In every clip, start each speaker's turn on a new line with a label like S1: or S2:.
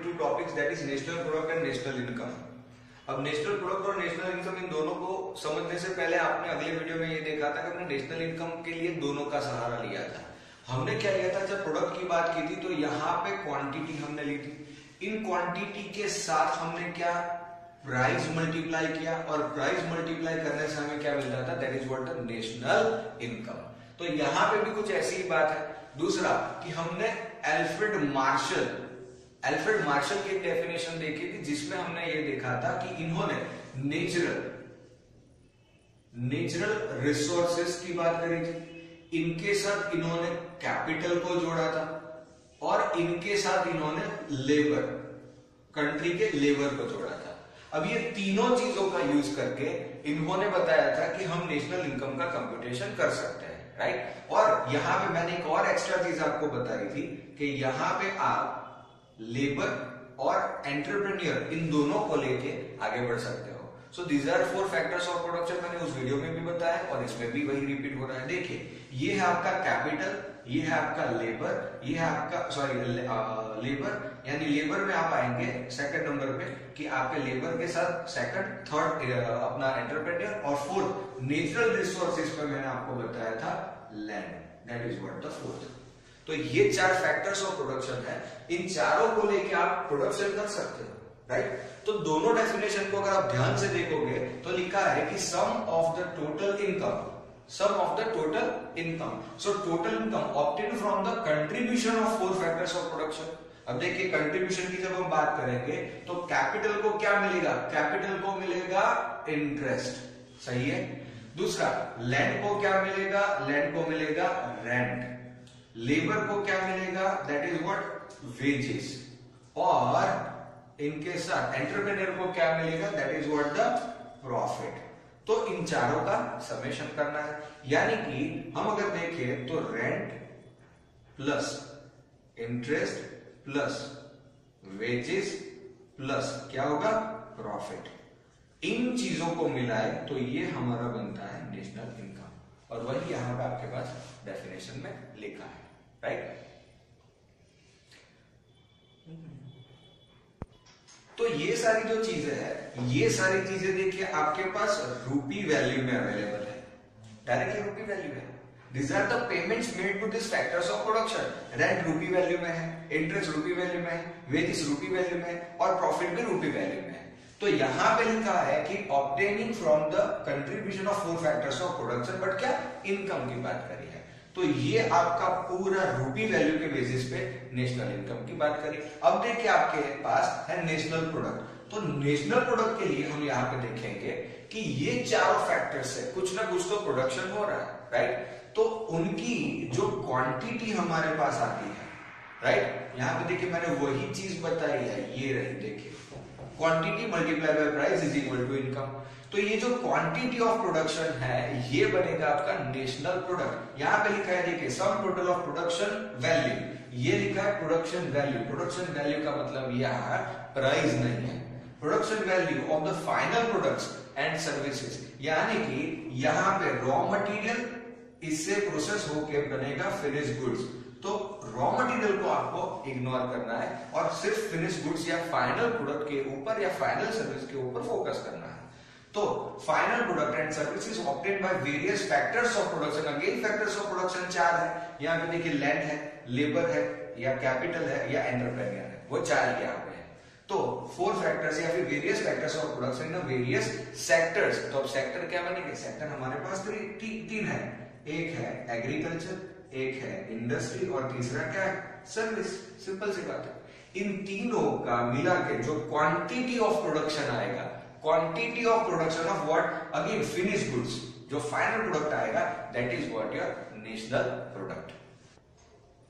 S1: two topics, that is national product and national income. अब national product और national income in दोनों को समझने से पहले आपने अगले वीडियो में ये देखा था कि हमने नेशनल इनकम के लिए दोनों का सहारा लिया था। हमने क्या लिया था, जब प्रोडक्ट की बात की थी तो यहाँ पे क्वांटिटी हमने ली थी, इन क्वांटिटी के साथ हमने क्या प्राइस मल्टीप्लाई किया और प्राइस मल्टीप्लाई करने से हमें क्या मिलता था, that is what the national income. तो यहाँ पे भी कुछ ऐसी ही बात है। दूसरा कि हमने अल्फ्रेड मार्शल की एक डेफिनेशन देखी थी जिसमें हमने ये देखा था कि इन्होंने नेचुरल रिसोर्सेस की बात करी थी, इनके साथ इन्होंने कैपिटल को जोड़ा था और इनके साथ इन्होंने लेबर, कंट्री के लेबर को जोड़ा था। अब ये तीनों चीजों का यूज करके इन्होंने बताया था कि हम नेशनल इनकम का कंप्यूटेशन कर सकते हैं, राइट। और यहां पे मैंने एक और एक्स्ट्रा चीज आपको बताई थी कि यहां पे आप लेबर और एंटरप्रेन्योर इन दोनों को लेके आगे बढ़ सकते हो। So these are 4 factors of production, मैंने उस वीडियो में भी बताया और इसमें भी वही रिपीट हो रहा है। देखिए, ये है आपका कैपिटल, ये है आपका लेबर, ये है आपका लेबर, यानी लेबर में आप आएंगे सेकंड नंबर पे कि आपके लेबर के साथ सेकंड, थर्ड अपना एंटरप्रेन्योर और फोर्थ नेचुरल रिसोर्सेज पे मैंने आपको बताया था land, that is what the fourth. तो ये 4 फैक्टर्स ऑफ प्रोडक्शन है, इन चारों को लेके आप प्रोडक्शन कर सकते हो, राइट। तो दोनों डेफिनेशन को अगर आप ध्यान से देखोगे तो लिखा है कि sum of the total income, so total income obtain from the contribution of 4 factors of production. अब देखिए, कंट्रीब्यूशन की जब हम बात करेंगे तो कैपिटल को क्या मिलेगा, कैपिटल को मिलेगा इंटरेस्ट, सही है। दूसरा, लैंड को क्या मिलेगा, लैंड को मिलेगा रेंट। लेबर को क्या मिलेगा, दैट इज व्हाट वेजेस। और इनके साथ एंटरप्रेन्योर को क्या मिलेगा, that is what the profit. तो इन चारों का समेशन करना है, यानी कि हम अगर देखें तो rent plus interest plus wages plus क्या होगा, प्रॉफिट। इन चीजों को मिलाए तो ये हमारा बनता है नेशनल इनकम, और वही यहां पे आपके पास डेफिनेशन में लिखा है, राइट। तो ये सारी जो चीजें हैं, ये सारी चीजें देखिए आपके पास रूपी वैल्यू में अवेलेबल है, डायरेक्टली रूपी वैल्यू है। These are the payments made to these factors of production. Rent रूपी वैल्यू में है, इंटरेस्ट रूपी वैल्यू में है, वेजेस रूपी वैल्यू में है और प्रॉफिट भी रूपी वैल्यू में है। तो यहां पे लिखा है कि obtaining from the contribution of 4 factors of production, but क्या इनकम की बात करी है। तो ये आपका पूरा रूपी वैल्यू के बेसिस पे नेशनल इनकम की बात करी। अब देखिए आपके पास है नेशनल प्रोडक्ट, तो नेशनल प्रोडक्ट के लिए हम यहाँ पे देखेंगे कि ये चारों फैक्टर्स से कुछ ना कुछ तो प्रोडक्शन हो रहा है, राइट। तो उनकी जो क्वांटिटी हमारे पास आती है, राइट, यहाँ पे देखिए मैंने वही चीज बताई है, ये रही, देखिए quantity multiply by price is equal to income. तो ये जो क्वांटिटी ऑफ प्रोडक्शन है ये बनेगा आपका नेशनल प्रोडक्ट। यहाँ पे लिखा है देखिए sum total of production value, ये लिखा है प्रोडक्शन वैल्यू। प्रोडक्शन वैल्यू का मतलब यहाँ प्राइस नहीं है, production value of the final products and services, यानी कि यहाँ पे रॉ मटेरियल इससे प्रोसेस होके बनेगा फिनिश गुड्स। तो रॉ मटेरियल को आपको इग्नोर करना है और सिर्फ फिनिश गुड्स या फाइनल प्रोडक्ट के ऊपर या फाइनल सर्विस के ऊपर फोकस करना है। तो final product and services obtained by various factors of production, again factors of production 4 है। यहाँ पे देखिए लैंड है, लेबर है, या कैपिटल है, या एंटरप्रेन्योर है, वो 4 यहाँ पे है। तो 4 फैक्टर्स या फिर various factors of production in various sectors. तो अब सेक्टर क्या बनेंगे, सेक्टर हमारे पास 3 है, एक है एग्रीकल्चर, एक है इंडस्ट्री और तीसरा क्या है, सर्विस। सिंपल सी बात है। इन तीनों का मिला के जो क्वांटिटी ऑफ प्रोडक्शन आएगा, quantity of production of what, again finish goods, जो फाइनल प्रोडक्ट आएगा that is what your national product.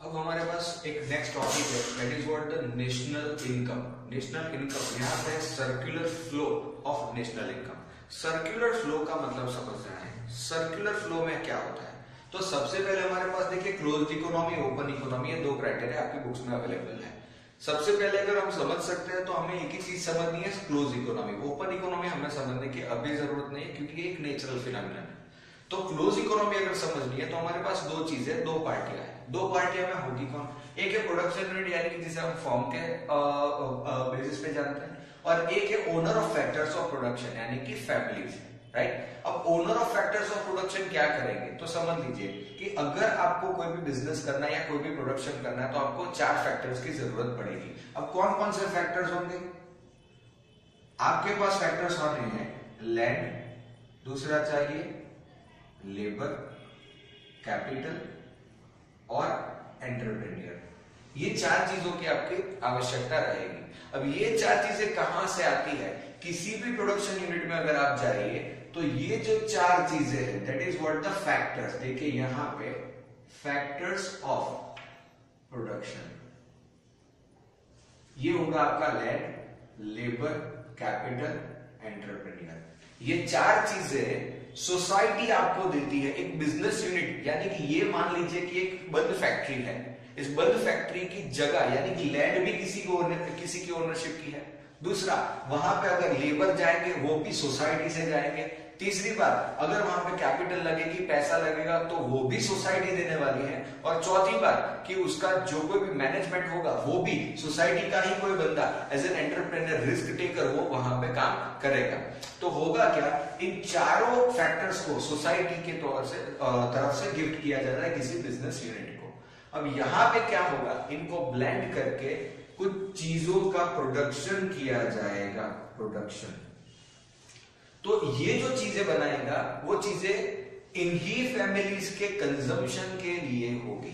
S1: अब हमारे पास एक नेक्स्ट टॉपिक है, that is what the national income. National income यहाँ पे circular flow of national income. Circular flow का मतलब समझ रहे हैं, सर्कुलर फ्लो में क्या होता है। तो सबसे पहले हमारे पास देखिए क्लोज्ड इकोनॉमी, ओपन इकोनॉमी, ये 2 क्राइटेरिया आपकी बुक्स में अवेलेबल है। सबसे पहले अगर हम समझ सकते हैं तो हमें एक ही चीज समझनी है, क्लोज इकोनॉमी। ओपन इकोनॉमी हमें समझने की अभी जरूरत नहीं है क्योंकि ये एक नेचुरल फिनोमेनन है। तो क्लोज इकोनॉमी अगर समझनी है तो हमारे पास 2 चीजें, 2 पार्टियां हैं। दो पार्टियां में होगी कौन? एक है प्रोडक्शन यूनिट यानी कि जिसे हम फॉर्म के बेसिस पे जानते हैं, और एक है owner of factors of production यानी कि फैमिलीज, राइट? अब owner of factors of production क्या करेंगे? तो समझ लीजिए कि अगर आपको कोई भी बिजनेस करना है या कोई भी प्रोडक्शन करना है तो आपको 4 फैक्टर्स की जरूरत पड़ेगी। अब कौन कौन से फैक्टर्स होंगे? आपके पास फैक्टर्स होने हैं लैंड, दूसरा चाहिए लेबर, कैपिटल और एंटरप्रेन्योर। ये 4 चीजों की आपकी आवश्यकता रहेगी। अब ये 4 चीजें कहां से आती है? किसी भी प्रोडक्शन यूनिट में अगर आप जाइए तो ये जो 4 चीजें हैं that is what the factors. देखिए यहां पे फैक्टर्स ऑफ प्रोडक्शन, ये होगा आपका लैंड, लेबर, कैपिटल, एंटरप्रेन्योर। ये 4 चीजें सोसाइटी आपको देती है। एक बिजनेस यूनिट यानी कि ये मान लीजिए कि एक बंद फैक्ट्री है, इस बंद फैक्ट्री की जगह यानी कि लैंड भी किसी की ओनरशिप की है। दूसरा, वहां पे अगर लेबर जाएंगे वो भी सोसाइटी से जाएंगे। तीसरी बात, अगर वहां पे कैपिटल लगेगी, पैसा लगेगा तो वो भी सोसाइटी देने वाली है। और चौथी बात कि उसका जो कोई भी मैनेजमेंट होगा वो भी सोसाइटी का ही कोई बंदा as an entrepreneur, risk taker वो वहां पे काम करेगा। तो होगा क्या? इन चारों फैक्टर्स को सोसाइटी के तौर से तरफ से गिफ्ट किया जाता है किसी बिजनेस यूनिट को। अब यहां पे क्या होगा? इनको ब्लेंड करके कुछ चीजों का प्रोडक्शन किया जाएगा, प्रोडक्शन। तो ये जो चीजें बनाएगा वो चीजें इन्हीं फैमिलीज के कंजम्पशन के लिए होगी।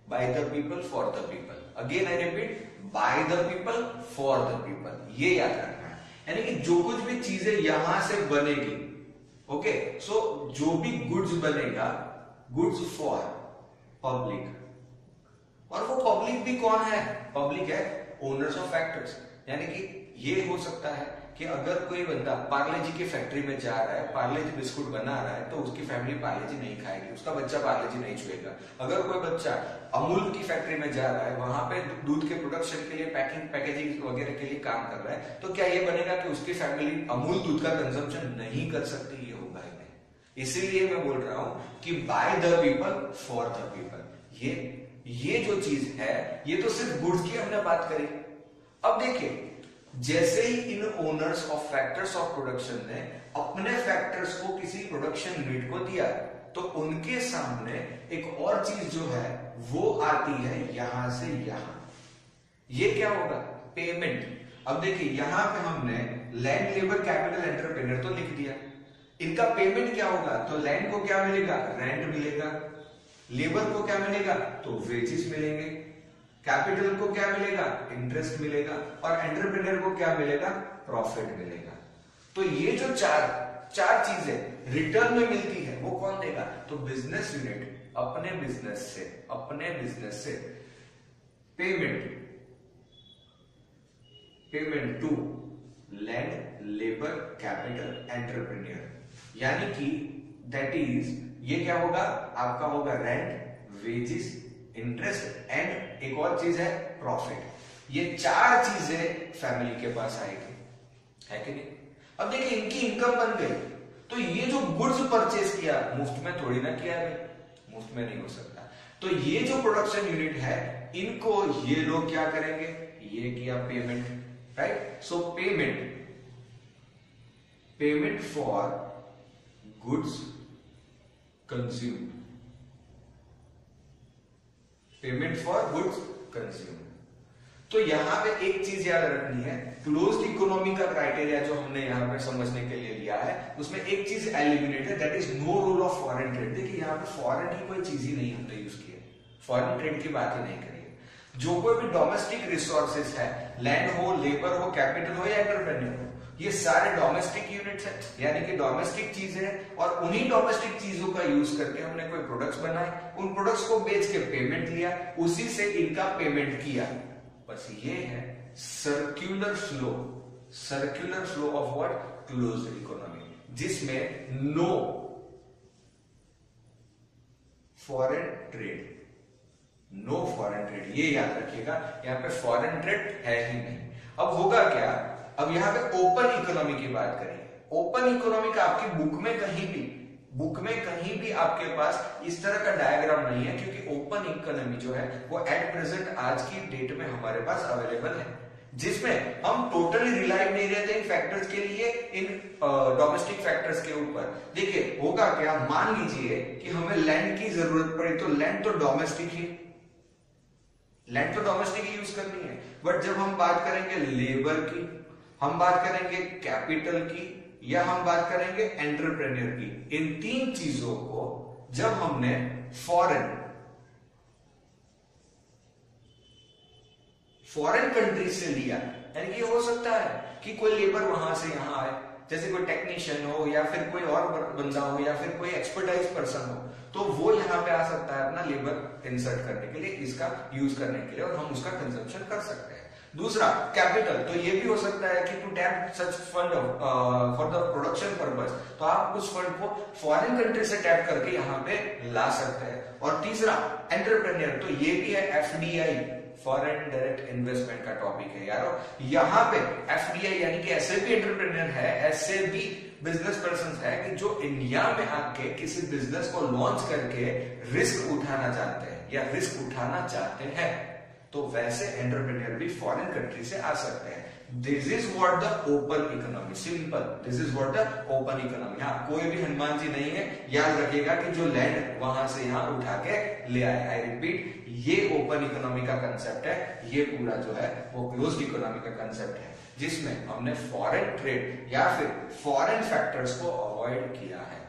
S1: By the people for the people, again I repeat, by the people for the people, ये याद रखना है। यानी कि जो कुछ भी चीजें यहां से बनेगी, ओके, सो जो भी गुड्स बनेगा, गुड्स फॉर पब्लिक। और वो पब्लिक भी कौन है? पब्लिक है ओनर्स ऑफ फैक्टर्स। यानी कि ये हो सकता है कि अगर कोई बंदा पार्ले जी की फैक्ट्री में जा रहा है, पार्ले जी बिस्कुट बना रहा है, तो उसकी फैमिली पार्ले जी नहीं खाएगी, उसका बच्चा पार्ले जी नहीं छुएगा। अगर कोई बच्चा अमूल की फैक्ट्री में जा रहा है, वहां पे दूध के प्रोडक्शन के लिए पैकेजिंग वगैरह के लिए काम कर रहा है, तो क्या ये बनेगा कि उसकी फैमिली अमूल दूध का कंजम्पशन नहीं कर सकती? ये होगा ही नहीं। इसीलिए मैं बोल रहा हूं कि by the people for the people. ये जो चीज है, ये तो सिर्फ गुड्स की हमने बात करी। अब देखिए, जैसे ही इन owners of factors of production ने अपने फैक्टर्स को किसी प्रोडक्शन यूनिट को दिया, तो उनके सामने एक और चीज जो है वो आती है यहां से यहां। ये क्या होगा? पेमेंट। अब देखिए यहां पे हमने लैंड, लेबर, कैपिटल, एंटरप्रेन्योर तो लिख दिया। इनका पेमेंट क्या होगा? तो लैंड को क्या मिलेगा? रेंट मिलेगा। लेबर को क्या मिलेगा? तो वेजेस मिलेंगे। कैपिटल को क्या मिलेगा? इंटरेस्ट मिलेगा। और एंटरप्रेन्योर को क्या मिलेगा? प्रॉफिट मिलेगा। तो ये जो चार चीजें रिटर्न में मिलती है वो कौन देगा? तो बिजनेस यूनिट अपने बिजनेस से payment to land, labour, capital, entrepreneur. यानी कि दैट इज, ये क्या होगा? आपका होगा रेंट, वेजेस, इंटरेस्ट एंड एक और चीज है प्रॉफिट। ये 4 चीजें फैमिली के पास आएगी, है कि नहीं? अब देखिए इनकी इनकम बन गई, तो ये जो गुड्स परचेज किया मुफ्त में थोड़ी ना किया है, मुफ्त में नहीं हो सकता। तो ये जो प्रोडक्शन यूनिट है, इनको ये लोग क्या करेंगे? ये किया payment, right? So payment for goods consumed, payment for goods consumed. तो यहां पे एक चीज याद रखनी है, क्लोज्ड इकोनॉमी का क्राइटेरिया जो हमने यहां पे समझने के लिए लिया है, उसमें एक चीज एलिमिनेट है, that is no role of foreign trade. देखिए यहां पे फॉरेन की कोई चीज ही नहीं हमने यूज की है, फॉरेन ट्रेड की बात ही नहीं करी है। जो कोई भी डोमेस्टिक रिसोर्सेज है, लैंड हो, लेबर हो, कैपिटल हो या एंटरप्रेन्योर हो, ये सारे डोमेस्टिक यूनिट्स हैं, यानी कि डोमेस्टिक चीजें हैं। और उन्हीं डोमेस्टिक चीजों का यूज करके हमने कोई प्रोडक्ट्स बनाए, उन प्रोडक्ट्स को बेच के पेमेंट लिया, उसी से इनका पेमेंट किया। बस ये है circular flow of what? Closed economy, जिसमें नो फॉरेन ट्रेड, ये याद रखिएगा, यहां पे फॉरेन ट्रेड है ही नहीं। अब होगा क्या? अब यहां पे ओपन इकोनॉमी की बात करें। ओपन इकोनॉमी का आपकी बुक में कहीं भी बुक में कहीं भी आपके पास इस तरह का डायग्राम नहीं है, क्योंकि ओपन इकोनॉमी जो है वो एट प्रेजेंट आज की डेट में हमारे पास अवेलेबल है, जिसमें हम टोटली रिलायबल नहीं रहते इन फैक्टर्स के लिए, इन डोमेस्टिक फैक्टर्स के ऊपर। देखिए होगा क्या, मान लीजिए कि हमें लैंड की जरूरत पड़ी, तो लैंड तो डोमेस्टिक ही यूज करनी है। बट जब हम बात करेंगे लेबर की, हम बात करेंगे कैपिटल की, या हम बात करेंगे एंटरप्रेन्योर की, इन तीन चीजों को जब हमने फॉरेन कंट्री से लिया, यानी कि हो सकता है कि कोई लेबर वहां से यहां आए, जैसे कोई टेक्नीशियन हो या फिर कोई और बंदा हो या फिर कोई एक्सपर्टाइज पर्सन हो, तो वो यहाँ पे आ सकता है अपना लेबर इंसर्ट करने के लिए, इसका यूज करने के लिए, और हम उसका कंजम्पशन कर सकते हैं। दूसरा कैपिटल, तो ये भी हो सकता है कि to tap such fund for the production purpose, तो आप उस फंड को फॉरेन कंट्री से टैप करके यहाँ पे ला सकते हैं। और तीसरा एंटरप्रेन्योर, तो ये भी है एफडीआई, फॉरेन डायरेक्ट इन्वेस्टमेंट का टॉपिक है यारो। यहाँ पे एफडीआई यानी कि ऐसे भी एंटरप्रेन्योर है, ऐसे भी बिजनेस पर्सन है कि जो इंडिया में आके किसी बिजनेस को लॉन्च करके रिस्क उठाना चाहते हैं या रिस्क उठाना चाहते हैं, तो वैसे एंटरप्रेन्योर भी फॉरेन कंट्री से आ सकते हैं। This is what the open economy, simple, this is what the open economy. हाँ, कोई भी हनुमान जी नहीं है, याद रखिएगा कि जो लैंड वहां से यहाँ उठा के ले आए। आई रिपीट, ये ओपन इकोनॉमी का कंसेप्ट है, ये पूरा जो है वो क्लोज्ड इकोनॉमी का कंसेप्ट है, जिसमें हमने फॉरेन ट्रेड या फिर फॉरेन फैक्टर्स को अवॉइड किया है।